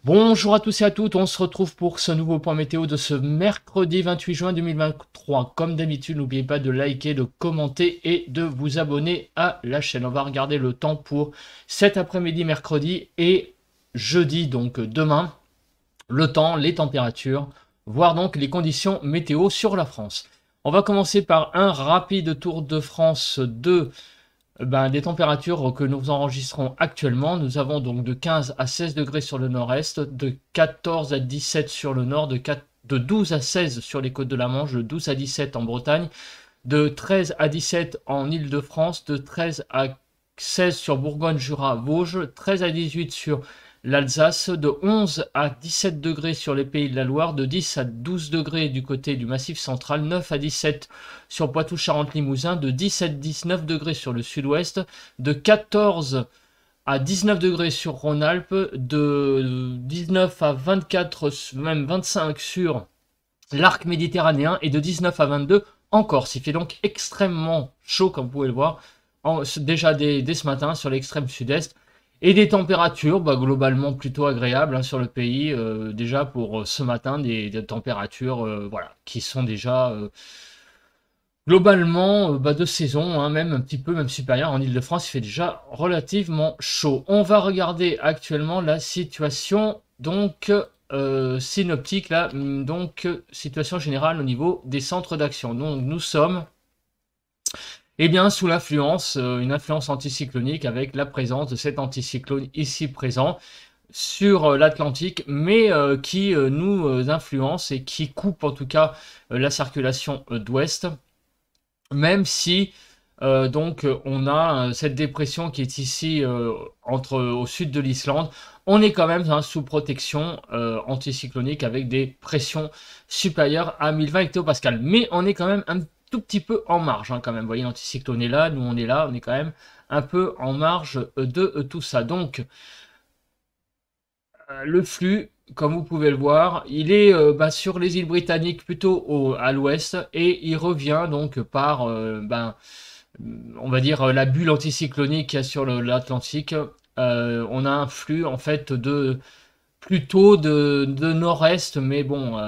Bonjour à tous et à toutes, on se retrouve pour ce nouveau point météo de ce mercredi 28 juin 2023. Comme d'habitude, n'oubliez pas de liker, de commenter et de vous abonner à la chaîne. On va regarder le temps pour cet après-midi mercredi et jeudi, donc demain. Le temps, les températures, voire donc les conditions météo sur la France. On va commencer par un rapide tour de France de des températures que nous enregistrons actuellement. Nous avons donc de 15 à 16 degrés sur le nord-est, de 14 à 17 sur le nord, de 12 à 16 sur les côtes de la Manche, de 12 à 17 en Bretagne, de 13 à 17 en Île-de-France, de 13 à 16 sur Bourgogne-Jura-Vosges, 13 à 18 sur l'Alsace, de 11 à 17 degrés sur les Pays de la Loire, de 10 à 12 degrés du côté du Massif central, 9 à 17 sur Poitou-Charentes-Limousin, de 17 à 19 degrés sur le sud-ouest, de 14 à 19 degrés sur Rhône-Alpes, de 19 à 24, même 25 sur l'arc méditerranéen et de 19 à 22 en Corse. Il fait donc extrêmement chaud, comme vous pouvez le voir, déjà dès ce matin sur l'extrême sud-est. Et des températures globalement plutôt agréables sur le pays. Déjà pour ce matin, des températures voilà, qui sont déjà globalement de saison, même un petit peu même supérieures. En Île-de-France, il fait déjà relativement chaud. On va regarder actuellement la situation donc synoptique, là, donc situation générale au niveau des centres d'action. Donc nous sommes sous l'influence, une influence anticyclonique avec la présence de cet anticyclone ici présent sur l'Atlantique, mais qui nous influence et qui coupe en tout cas la circulation d'ouest, même si on a cette dépression qui est ici au sud de l'Islande. On est quand même sous protection anticyclonique avec des pressions supérieures à 1020 hectopascales, mais on est quand même un tout petit peu en marge quand même. Vous voyez, l'anticyclone est là, nous on est là, on est quand même un peu en marge de tout ça. Donc le flux, comme vous pouvez le voir, il est sur les îles britanniques plutôt à l'ouest et il revient donc par on va dire la bulle anticyclonique qu'il y a sur l'Atlantique. On a un flux en fait plutôt de nord-est, mais bon,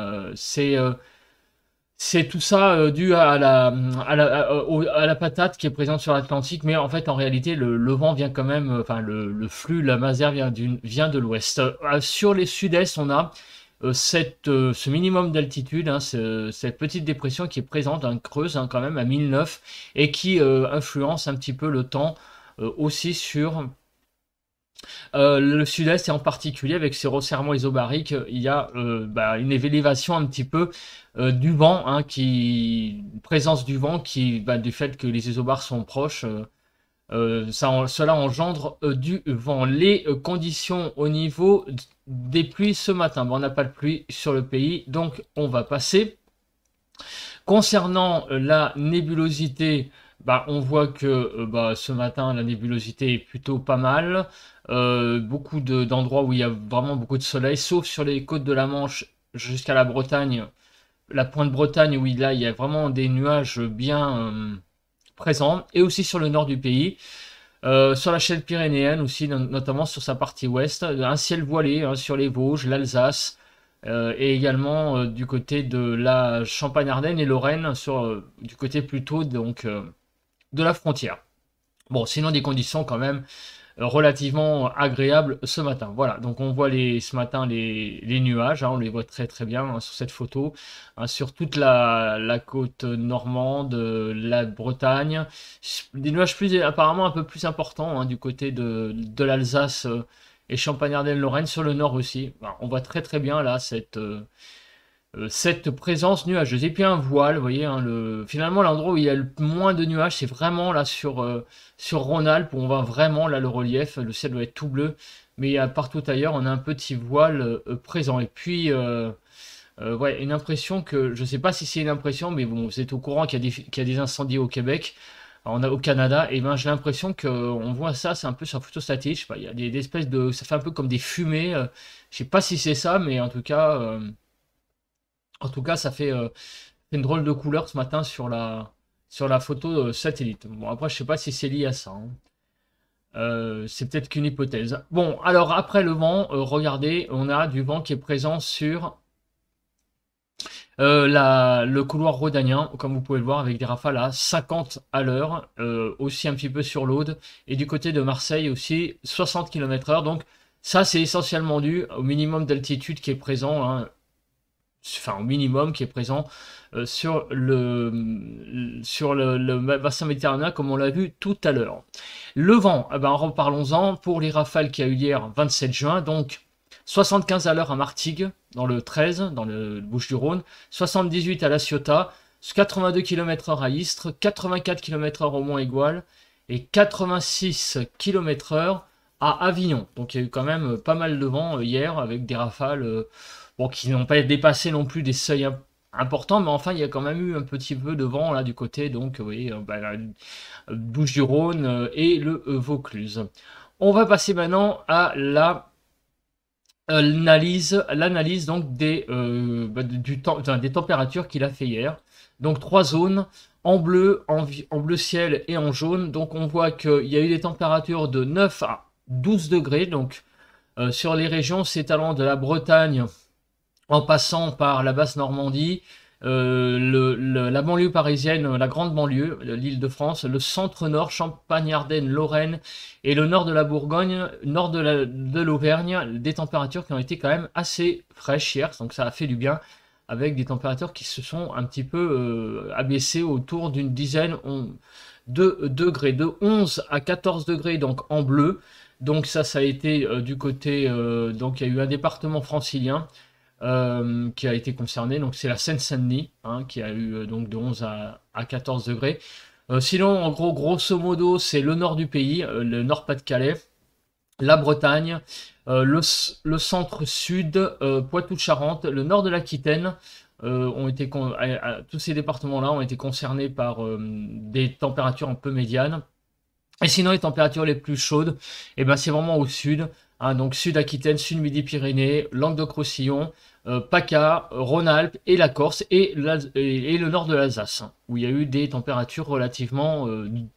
c'est tout ça dû à la patate qui est présente sur l'Atlantique, mais en fait, en réalité, le vent vient quand même, enfin, le flux, la masère vient de l'ouest. Sur les sud-est, on a ce minimum d'altitude, cette petite dépression qui est présente, creuse quand même à 1009, et qui influence un petit peu le temps aussi sur le sud-est et en particulier avec ces resserrements isobariques, il y a une élévation un petit peu du vent, présence du vent qui, du fait que les isobars sont proches, cela engendre du vent. Les conditions au niveau des pluies ce matin, on n'a pas de pluie sur le pays, donc on va passer. Concernant la nébulosité, on voit que ce matin, la nébulosité est plutôt pas mal. Beaucoup d'endroits où il y a vraiment beaucoup de soleil, sauf sur les côtes de la Manche jusqu'à la Bretagne, la pointe Bretagne, où il y a vraiment des nuages bien présents, et aussi sur le nord du pays. Sur la chaîne pyrénéenne aussi, notamment sur sa partie ouest, un ciel voilé sur les Vosges, l'Alsace, et également du côté de la Champagne-Ardenne et Lorraine, du côté plutôt donc de la frontière. Bon, sinon des conditions quand même relativement agréables ce matin. Voilà, donc on voit ce matin les nuages, on les voit très très bien sur cette photo, sur toute la côte normande, la Bretagne, des nuages apparemment un peu plus importants du côté de l'Alsace et Champagne-Ardenne-Lorraine, sur le nord aussi. On voit très très bien là cette présence nuageuse. Et puis un voile, vous voyez, finalement l'endroit où il y a le moins de nuages, c'est vraiment là sur Rhône-Alpes, où on voit vraiment là le relief, le ciel doit être tout bleu, mais partout ailleurs, on a un petit voile présent. Et puis, ouais, une impression que, je sais pas si c'est une impression, mais bon, vous êtes au courant qu'il y a des incendies au Québec, au Canada, et j'ai l'impression qu'on voit ça, c'est un peu sur photo statique, je sais pas, il y a des espèces ça fait un peu comme des fumées, je sais pas si c'est ça, mais en tout cas, ça fait une drôle de couleur ce matin sur la photo satellite. Bon, après, je sais pas si c'est lié à ça. C'est peut-être qu'une hypothèse. Bon, alors après le vent, regardez, on a du vent qui est présent sur le couloir rhodanien, comme vous pouvez le voir, avec des rafales à 50 à l'heure, aussi un petit peu sur l'Aude, et du côté de Marseille aussi 60 km/h. Donc ça, c'est essentiellement dû au minimum d'altitude qui est présent, hein, enfin au minimum qui est présent sur le bassin méditerranéen, comme on l'a vu tout à l'heure. Le vent, eh ben, reparlons-en. Pour les rafales qui a eu hier, 27 juin, donc 75 à l'heure à Martigues, dans le 13, dans le Bouches-du-Rhône, 78 à La Ciotat, 82 km/h à Istres, 84 km/h au Mont-Aigoual et 86 km/h à Avignon. Donc il y a eu quand même pas mal de vent hier avec des rafales bon, qui n'ont pas dépassé non plus des seuils importants, mais enfin il y a quand même eu un petit peu de vent là du côté, donc oui, Bouches-du-Rhône et le Vaucluse. On va passer maintenant à l'analyse donc des températures qu'il a fait hier. Donc trois zones, en bleu, en bleu ciel et en jaune. Donc on voit qu'il y a eu des températures de 9 à 12 degrés. Donc sur les régions s'étalant de la Bretagne en passant par la basse Normandie, la banlieue parisienne, la grande banlieue, l'Île-de-France, le centre-nord, Champagne-Ardenne, Lorraine et le nord de la Bourgogne, nord de l'Auvergne, des températures qui ont été quand même assez fraîches hier, donc ça a fait du bien, avec des températures qui se sont un petit peu abaissées autour d'une dizaine de degrés, de 11 à 14 degrés donc en bleu. Donc ça a été du côté, donc il y a eu un département francilien qui a été concerné, donc c'est la Seine-Saint-Denis, hein, qui a eu donc de 11 à 14 degrés. Sinon, en gros, grosso modo, c'est le nord du pays, le Nord-Pas-de-Calais, la Bretagne, le centre-sud, Poitou-Charentes, le nord de l'Aquitaine, tous ces départements-là ont été concernés par des températures un peu médianes. Et sinon, les températures les plus chaudes, eh ben, c'est vraiment au sud, hein, donc Sud-Aquitaine, Sud-Midi-Pyrénées, Languedoc-Roussillon, PACA, Rhône-Alpes et la Corse et le nord de l'Alsace, hein, où il y a eu des températures relativement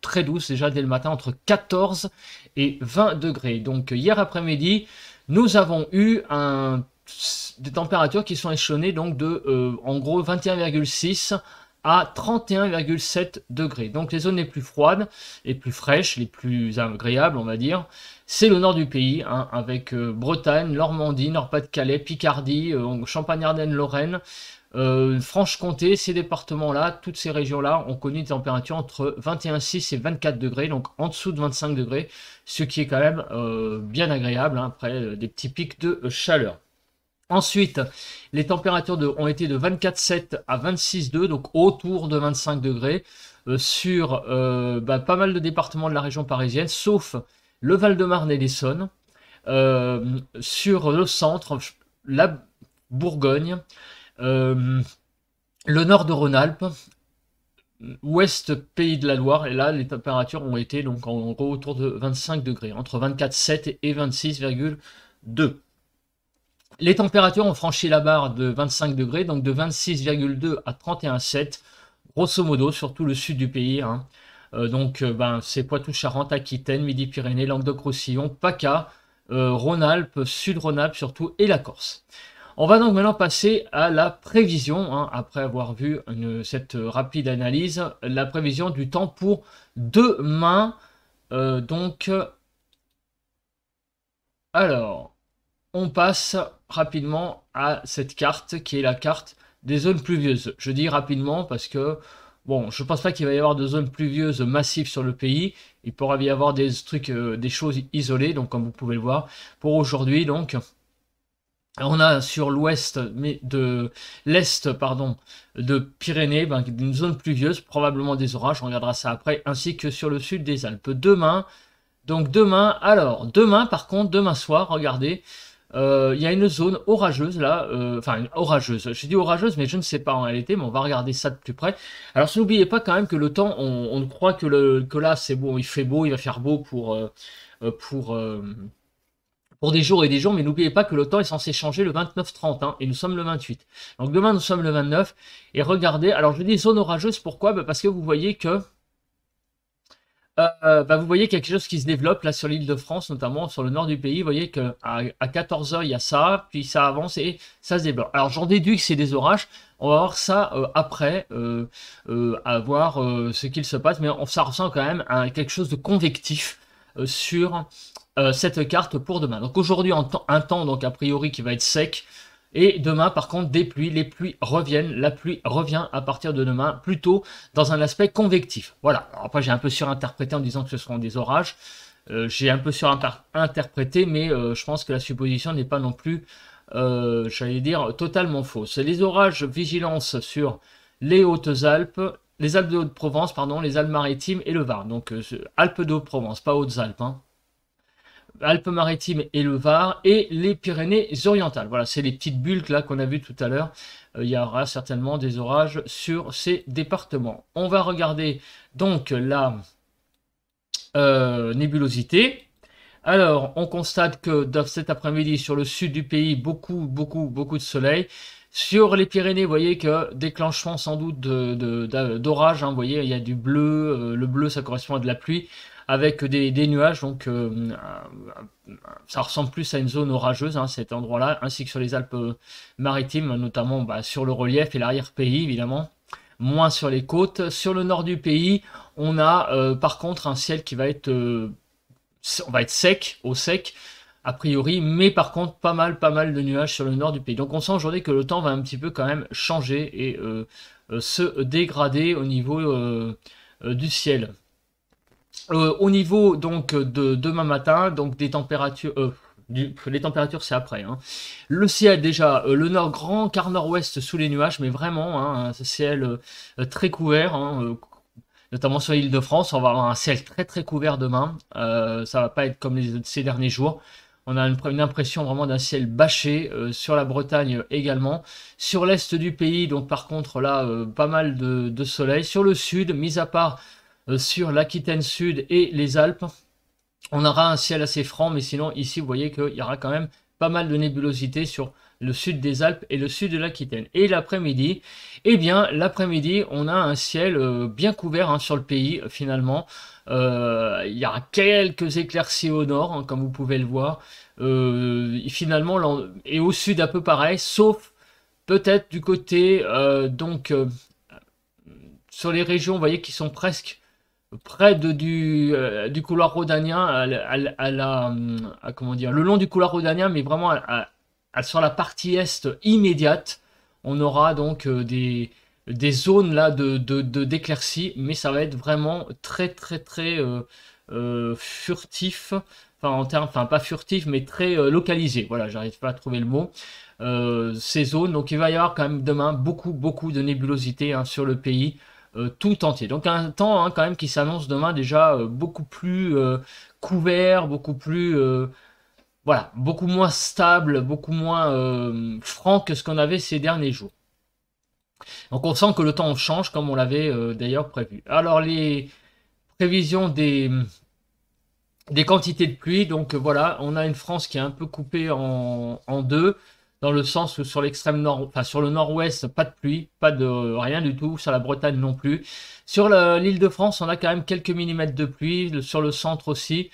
très douces déjà dès le matin, entre 14 et 20 degrés. Donc hier après-midi, nous avons eu des températures qui sont échelonnées donc de en gros 21,6 à 31,7 degrés. Donc les zones les plus froides, les plus fraîches, les plus agréables, on va dire, c'est le nord du pays, hein, avec Bretagne, Normandie, Nord-Pas-de-Calais, Picardie, Champagne-Ardenne, Lorraine, Franche-Comté, ces départements-là, toutes ces régions-là ont connu des températures entre 21,6 et 24 degrés, donc en dessous de 25 degrés, ce qui est quand même bien agréable, hein, après des petits pics de chaleur. Ensuite, les températures ont été de 24,7 à 26,2, donc autour de 25 degrés, sur pas mal de départements de la région parisienne, sauf le Val-de-Marne et l'Essonne, sur le centre, la Bourgogne, le nord de Rhône-Alpes, ouest Pays de la Loire, et là les températures ont été donc en gros autour de 25 degrés, entre 24,7 et 26,2. Les températures ont franchi la barre de 25 degrés, donc de 26,2 à 31,7, grosso modo, sur tout le sud du pays, hein. C'est Poitou-Charentes, Aquitaine, Midi-Pyrénées, Languedoc-Roussillon, PACA, Rhône-Alpes, Sud-Rhône-Alpes surtout, et la Corse. On va donc maintenant passer à la prévision, hein, après avoir vu cette rapide analyse, la prévision du temps pour demain. Alors, on passe rapidement à cette carte qui est la carte des zones pluvieuses. Je dis rapidement parce que, bon, je pense pas qu'il va y avoir de zones pluvieuses massives sur le pays. Il pourra y avoir des trucs, des choses isolées, donc comme vous pouvez le voir. Pour aujourd'hui, donc, on a sur l'ouest, l'est, pardon, de Pyrénées, une zone pluvieuse, probablement des orages, on regardera ça après, ainsi que sur le sud des Alpes. Demain, par contre, demain soir, regardez, il y a une zone orageuse là, orageuse, je dis orageuse mais je ne sais pas en réalité, mais on va regarder ça de plus près. Alors n'oubliez pas quand même que le temps, on croit que là c'est bon, il fait beau, il va faire beau pour des jours et des jours, mais n'oubliez pas que le temps est censé changer le 29-30, hein, et nous sommes le 28. Donc demain nous sommes le 29, et regardez, alors je dis zone orageuse, pourquoi? Parce que vous voyez que Bah, vous voyez quelque chose qui se développe là sur l'île de France, notamment sur le nord du pays. Vous voyez qu'à 14 heures, il y a ça, puis ça avance et ça se développe. Alors j'en déduis que c'est des orages. On va voir ça après, à voir ce qu'il se passe, mais ça ressemble quand même à quelque chose de convectif sur cette carte pour demain. Donc aujourd'hui, un temps donc a priori qui va être sec. Et demain, par contre, des pluies, les pluies reviennent, la pluie revient à partir de demain, plutôt dans un aspect convectif. Voilà. Alors après, j'ai un peu surinterprété en disant que ce seront des orages. J'ai un peu surinterprété, mais je pense que la supposition n'est pas non plus, j'allais dire, totalement fausse. Les orages, vigilance sur les Hautes-Alpes, les Alpes de Haute-Provence, pardon, les Alpes-Maritimes et le Var. Donc, Alpes de Haute-Provence, pas Hautes-Alpes, hein. Alpes-Maritimes et le Var, et les Pyrénées-Orientales. Voilà, c'est les petites bulles là qu'on a vues tout à l'heure. Il y aura certainement des orages sur ces départements. On va regarder donc la nébulosité. Alors, on constate que dans cet après-midi, sur le sud du pays, beaucoup de soleil. Sur les Pyrénées, vous voyez que déclenchement sans doute d'orage, hein, vous voyez, il y a du bleu. Le bleu, ça correspond à de la pluie, avec des nuages. Donc, ça ressemble plus à une zone orageuse, hein, cet endroit-là, ainsi que sur les Alpes-Maritimes, notamment bah, sur le relief et l'arrière-pays, évidemment. Moins sur les côtes. Sur le nord du pays, on a par contre un ciel qui va être... on va être sec, au sec, a priori, mais par contre pas mal de nuages sur le nord du pays. Donc on sent aujourd'hui que le temps va un petit peu quand même changer et se dégrader au niveau du ciel. Au niveau donc de demain matin, donc des températures... les températures c'est après. Hein. Le ciel déjà, le nord grand quart nord-ouest sous les nuages, mais vraiment hein, un ciel très couvert, hein, notamment sur l'île de France. On va avoir un ciel très couvert demain. Ça va pas être comme ces derniers jours. On a une impression vraiment d'un ciel bâché sur la Bretagne également. Sur l'est du pays, donc par contre là, pas mal de soleil. Sur le sud, mis à part sur l'Aquitaine Sud et les Alpes, on aura un ciel assez franc, mais sinon ici vous voyez qu'il y aura quand même pas mal de nébulosité sur le sud des Alpes et le sud de l'Aquitaine. Et l'après-midi, eh bien l'après-midi on a un ciel bien couvert hein, sur le pays finalement. Il y aura quelques éclaircies au nord, hein, comme vous pouvez le voir. Finalement, et au sud un peu pareil, sauf peut-être du côté sur les régions, vous voyez, qui sont presque près du couloir rhodanien, comment dire, le long du couloir rhodanien, mais vraiment sur la partie est immédiate, on aura donc des zones là d'éclaircie, mais ça va être vraiment très furtif, enfin pas furtif, mais très localisé. Voilà, j'arrive pas à trouver le mot. Ces zones, donc il va y avoir quand même demain beaucoup de nébulosité hein, sur le pays. Tout entier. Donc un temps hein, quand même qui s'annonce demain déjà beaucoup plus couvert, beaucoup plus voilà, beaucoup moins stable, beaucoup moins franc que ce qu'on avait ces derniers jours. Donc on sent que le temps change comme on l'avait d'ailleurs prévu. Alors les prévisions des quantités de pluie, donc voilà, on a une France qui est un peu coupée en deux, dans le sens où sur l'extrême nord, enfin sur le nord-ouest, pas de pluie, pas de rien du tout, sur la Bretagne non plus. Sur l'île de France, on a quand même quelques millimètres de pluie, sur le centre aussi,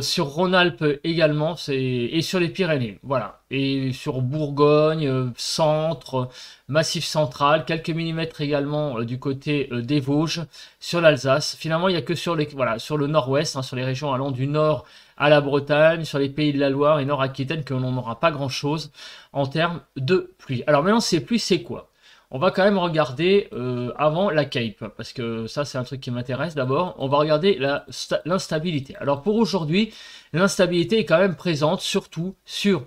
sur Rhône-Alpes également, et sur les Pyrénées, voilà. Et sur Bourgogne, centre, Massif central, quelques millimètres également du côté des Vosges, sur l'Alsace. Finalement, il n'y a que sur le nord-ouest, hein, sur les régions allant du nord à la Bretagne, sur les pays de la Loire et Nord-Aquitaine, que l'on n'aura pas grand-chose en termes de pluie. Alors maintenant, ces pluies, c'est quoi? On va quand même regarder avant la Cape, parce que ça c'est un truc qui m'intéresse d'abord. On va regarder l'instabilité. Alors pour aujourd'hui, l'instabilité est quand même présente, surtout sur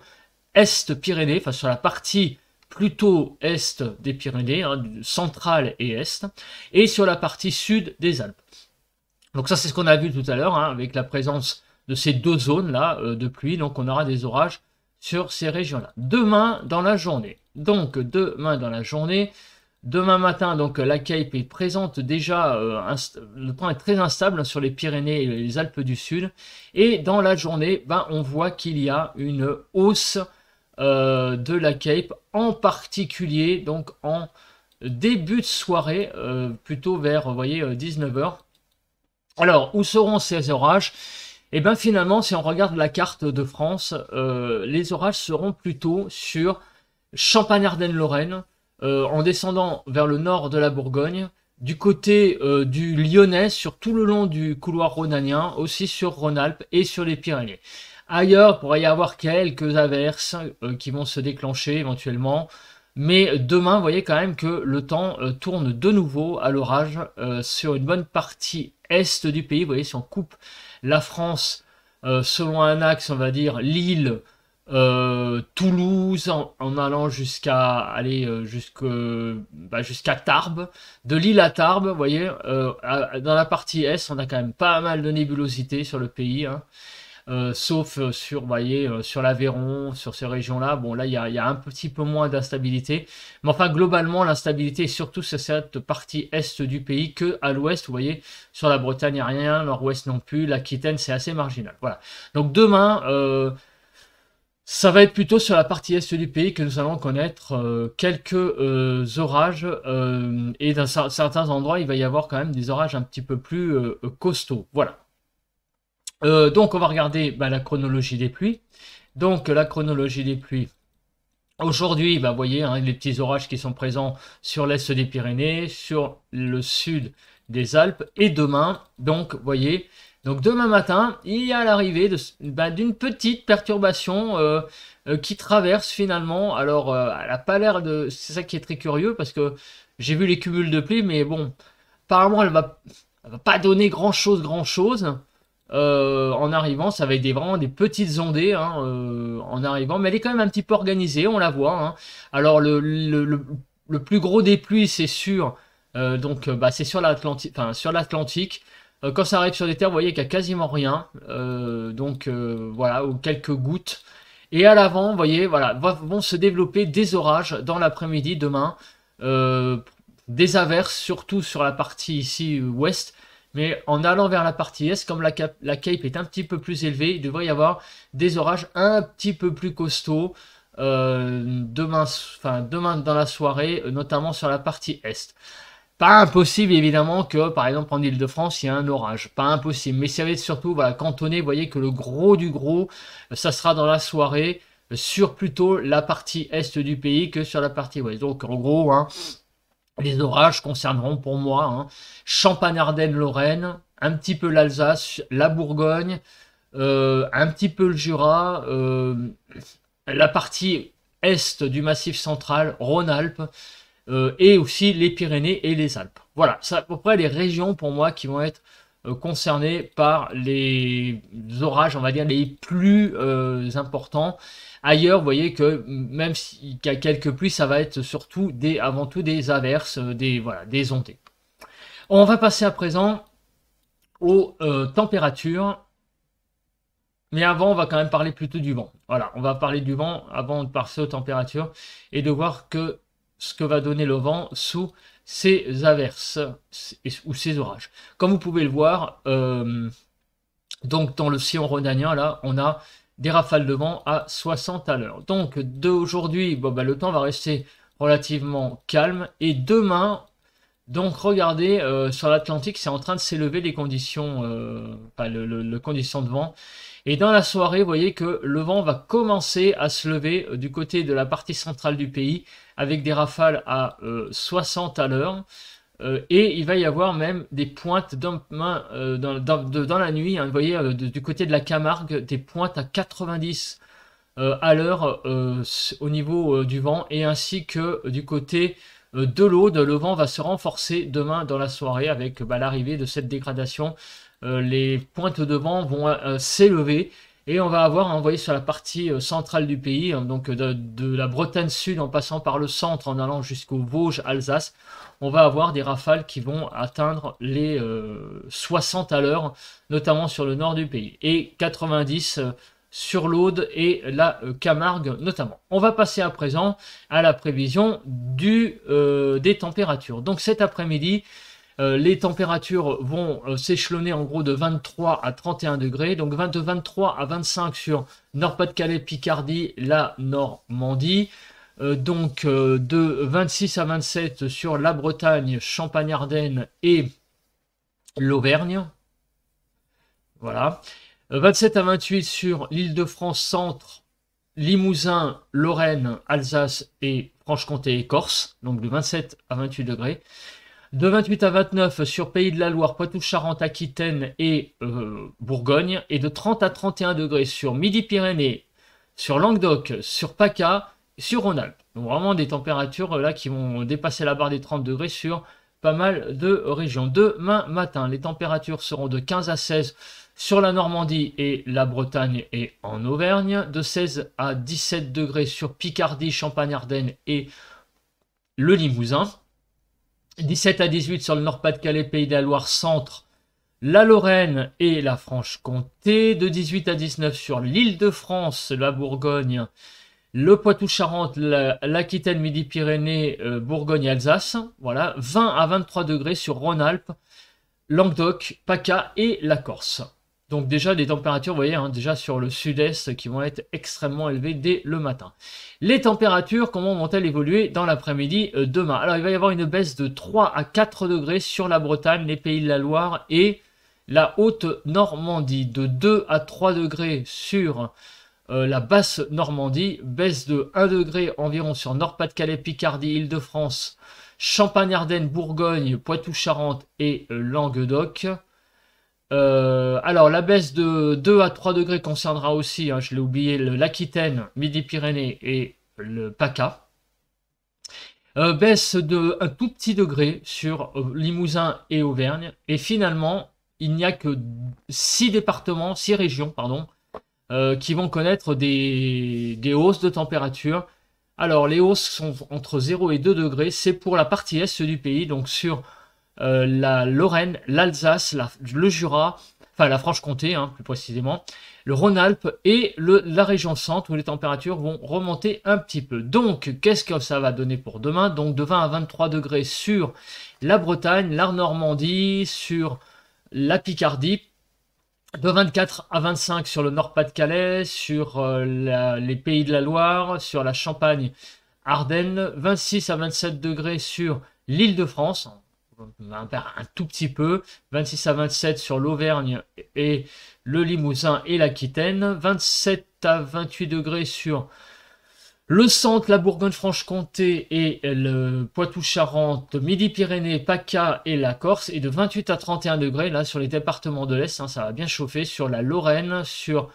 Est-Pyrénées, enfin sur la partie plutôt est des Pyrénées, hein, centrale et est, et sur la partie sud des Alpes. Donc ça c'est ce qu'on a vu tout à l'heure, hein, avec la présence de ces deux zones-là de pluie, donc on aura des orages sur ces régions-là. Demain dans la journée, demain matin, donc la Cape est présente déjà, le temps est très instable sur les Pyrénées et les Alpes du Sud, et dans la journée, ben, on voit qu'il y a une hausse de la Cape, en particulier donc en début de soirée, plutôt vers, vous voyez, 19 h. Alors, où seront ces orages? Eh bien finalement, si on regarde la carte de France, les orages seront plutôt sur Champagne-Ardenne-Lorraine, en descendant vers le nord de la Bourgogne, du côté du Lyonnais, sur tout le long du couloir rhodanien, aussi sur Rhône-Alpes et sur les Pyrénées. Ailleurs, il pourrait y avoir quelques averses qui vont se déclencher éventuellement. Mais demain, vous voyez quand même que le temps tourne de nouveau à l'orage sur une bonne partie est du pays. Vous voyez, si on coupe la France selon un axe, on va dire Lille, Toulouse, en allant jusqu'à aller jusqu'à Tarbes. De Lille à Tarbes, vous voyez, dans la partie est, on a quand même pas mal de nébulosité sur le pays, hein. Sauf sur, vous voyez, sur l'Aveyron, sur ces régions-là. Bon, là, il y a un petit peu moins d'instabilité. Mais enfin, globalement, l'instabilité est surtout sur cette partie est du pays que à l'ouest. Vous voyez, sur la Bretagne, il n'y a rien, nord-ouest non plus. L'Aquitaine, c'est assez marginal. Voilà. Donc demain, ça va être plutôt sur la partie est du pays que nous allons connaître quelques orages. Et dans certains endroits, il va y avoir quand même des orages un petit peu plus costauds. Voilà. Donc on va regarder la chronologie des pluies. Donc la chronologie des pluies. Aujourd'hui, vous voyez hein, les petits orages qui sont présents sur l'est des Pyrénées, sur le sud des Alpes. Et demain, donc vous voyez, donc demain matin, il y a l'arrivée d'une petite perturbation qui traverse finalement. Alors elle n'a pas l'air de... C'est ça qui est très curieux parce que j'ai vu les cumuls de pluie, mais bon, apparemment elle va pas donner grand-chose. En arrivant, ça va être vraiment des petites ondées hein, en arrivant, mais elle est quand même un petit peu organisée, on la voit. Hein. Alors le plus gros des pluies, c'est sûr, c'est sur l'Atlantique. Enfin, sur l'Atlantique. Quand ça arrive sur les terres, vous voyez qu'il n'y a quasiment rien, voilà, ou quelques gouttes. Et à l'avant, vous voyez, voilà, vont se développer des orages dans l'après-midi demain, des averses, surtout sur la partie ici ouest. Mais en allant vers la partie est, comme la Cape est un petit peu plus élevée, il devrait y avoir des orages un petit peu plus costauds demain dans la soirée, notamment sur la partie est. Pas impossible évidemment que par exemple en Ile-de-France il y ait un orage, pas impossible, mais ça va être surtout voilà, cantonné, vous voyez que le gros du gros, ça sera dans la soirée sur plutôt la partie est du pays que sur la partie ouest. Donc en gros, hein, les orages concerneront pour moi hein, Champagne-Ardenne-Lorraine, un petit peu l'Alsace, la Bourgogne, un petit peu le Jura, la partie est du Massif central, Rhône-Alpes, et aussi les Pyrénées et les Alpes. Voilà, c'est à peu près les régions pour moi qui vont être concernées par les orages, on va dire, les plus importants. Ailleurs, vous voyez que même s'il y a quelques pluies, ça va être surtout avant tout des averses, des ondées. On va passer à présent aux températures. Mais avant, on va quand même parler plutôt du vent. Voilà, on va parler du vent avant de passer aux températures et de voir ce que va donner le vent sous ces averses ou ces orages. Comme vous pouvez le voir, donc dans le sillon rhodanien, là, on a des rafales de vent à 60 à l'heure. Donc d'aujourd'hui, le temps va rester relativement calme. Et demain, donc regardez, sur l'Atlantique, c'est en train de s'élever les conditions, le condition de vent. Et dans la soirée, vous voyez que le vent va commencer à se lever du côté de la partie centrale du pays avec des rafales à 60 à l'heure. Et il va y avoir même des pointes dans la nuit, hein, vous voyez, du côté de la Camargue, des pointes à 90 à l'heure au niveau du vent, et ainsi que du côté de l'Aude, le vent va se renforcer demain dans la soirée avec l'arrivée de cette dégradation. Les pointes de vent vont s'élever et on va avoir, hein, vous voyez, sur la partie centrale du pays, hein, donc de la Bretagne sud en passant par le centre en allant jusqu'au Vosges, Alsace, on va avoir des rafales qui vont atteindre les 60 à l'heure, notamment sur le nord du pays, et 90 sur l'Aude et la Camargue notamment. On va passer à présent à la prévision des températures. Donc cet après-midi, les températures vont s'échelonner en gros de 23 à 31 degrés, donc de 23 à 25 sur Nord-Pas-de-Calais, Picardie, la Normandie, de 26 à 27 sur la Bretagne, Champagne-Ardenne et l'Auvergne, Voilà. 27 à 28 sur l'Île-de-France centre, Limousin, Lorraine, Alsace et Franche-Comté et Corse. Donc de 27 à 28 degrés. De 28 à 29 sur Pays de la Loire, Poitou-Charentes, Aquitaine et Bourgogne. Et de 30 à 31 degrés sur Midi-Pyrénées, sur Languedoc, sur PACA, sur Rhône-Alpes. Donc vraiment des températures là qui vont dépasser la barre des 30 degrés sur pas mal de régions. Demain matin, les températures seront de 15 à 16 sur la Normandie et la Bretagne et en Auvergne. De 16 à 17 degrés sur Picardie, Champagne-Ardenne et le Limousin. 17 à 18 sur le Nord-Pas-de-Calais, Pays de la Loire centre, la Lorraine et la Franche-Comté. De 18 à 19 sur l'Île-de-France, la Bourgogne, le Poitou-Charentes, l'Aquitaine, Midi-Pyrénées, Bourgogne et Alsace. Voilà. 20 à 23 degrés sur Rhône-Alpes, Languedoc, PACA et la Corse. Donc déjà des températures, vous voyez, hein, déjà sur le sud-est qui vont être extrêmement élevées dès le matin. Les températures, comment vont-elles évoluer dans l'après-midi demain? Alors il va y avoir une baisse de 3 à 4 degrés sur la Bretagne, les Pays de la Loire et la Haute-Normandie. De 2 à 3 degrés sur la basse Normandie, baisse de 1 degré environ sur Nord-Pas-de-Calais, Picardie, Île-de-France, Champagne-Ardenne, Bourgogne, Poitou-Charentes et Languedoc. Alors la baisse de 2 à 3 degrés concernera aussi, hein, je l'ai oublié, l'Aquitaine, Midi-Pyrénées et le PACA. Baisse de un tout petit degré sur Limousin et Auvergne. Et finalement, il n'y a que 6 départements, 6 régions, pardon, qui vont connaître des hausses de température. Alors les hausses sont entre 0 et 2 degrés, c'est pour la partie est du pays, donc sur la Lorraine, l'Alsace, le Jura, enfin la Franche-Comté hein, plus précisément, le Rhône-Alpes et la région centre où les températures vont remonter un petit peu. Donc qu'est-ce que ça va donner pour demain? Donc de 20 à 23 degrés sur la Bretagne, la Normandie, sur la Picardie, de 24 à 25 sur le Nord-Pas-de-Calais, sur les Pays de la Loire, sur la Champagne, Ardennes, 26 à 27 degrés sur l'Île-de-France, un tout petit peu, 26 à 27 sur l'Auvergne et le Limousin et l'Aquitaine, 27 à 28 degrés sur le centre, la Bourgogne-Franche-Comté et le Poitou-Charentes, Midi-Pyrénées, PACA et la Corse, et de 28 à 31 degrés là sur les départements de l'Est, hein, ça va bien chauffer, sur la Lorraine, sur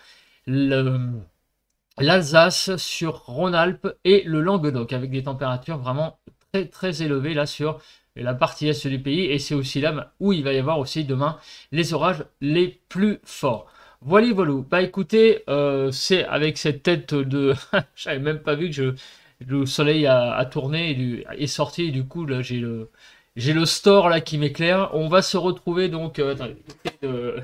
l'Alsace, sur Rhône-Alpes et le Languedoc, avec des températures vraiment très très élevées là sur la partie est du pays, et c'est aussi là où il va y avoir aussi demain les orages les plus forts. Voilà, voilà. Bah écoutez, c'est avec cette tête de... J'avais même pas vu que le soleil a tourné et est sorti, et du coup là j'ai le store là qui m'éclaire. On va se retrouver donc... attendez, je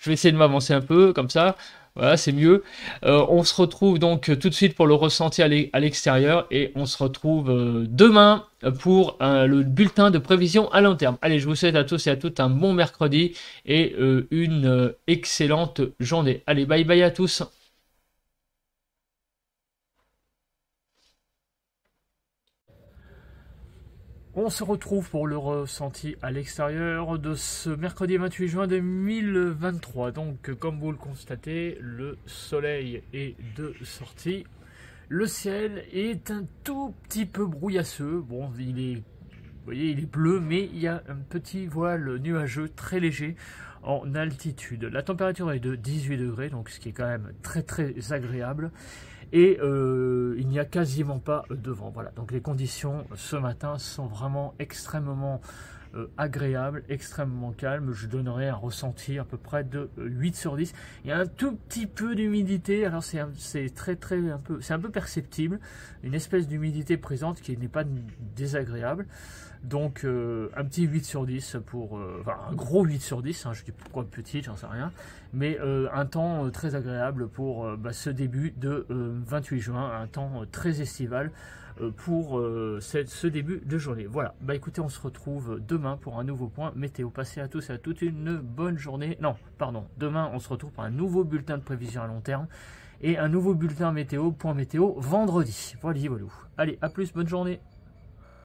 vais essayer de m'avancer un peu comme ça. Voilà, c'est mieux. On se retrouve donc tout de suite pour le ressenti à l'extérieur, et on se retrouve demain pour le bulletin de prévision à long terme. Allez, je vous souhaite à tous et à toutes un bon mercredi et une excellente journée. Allez, bye bye à tous. On se retrouve pour le ressenti à l'extérieur de ce mercredi 28 juin 2023. Donc, comme vous le constatez, le soleil est de sortie. Le ciel est un tout petit peu brouillasseux. Bon, vous voyez, il est bleu, mais il y a un petit voile nuageux très léger en altitude. La température est de 18 degrés, donc ce qui est quand même très très agréable. Et il n'y a quasiment pas de vent. Voilà, donc les conditions ce matin sont vraiment extrêmement agréables, extrêmement calmes. Je donnerai un ressenti à peu près de 8 sur 10. Il y a un tout petit peu d'humidité, alors c'est un peu perceptible, une espèce d'humidité présente qui n'est pas désagréable. Donc un petit 8 sur 10 pour... enfin un gros 8 sur 10, hein, je dis pourquoi petit, j'en sais rien. Mais un temps très agréable pour ce début de 28 juin, un temps très estival pour ce début de journée. Voilà, bah écoutez, on se retrouve demain pour un nouveau point météo. Passez à tous et à toutes une bonne journée. Non, pardon, demain on se retrouve pour un nouveau bulletin de prévision à long terme et un nouveau bulletin météo, point météo, vendredi. Voilà, voilà. Allez, à plus, bonne journée.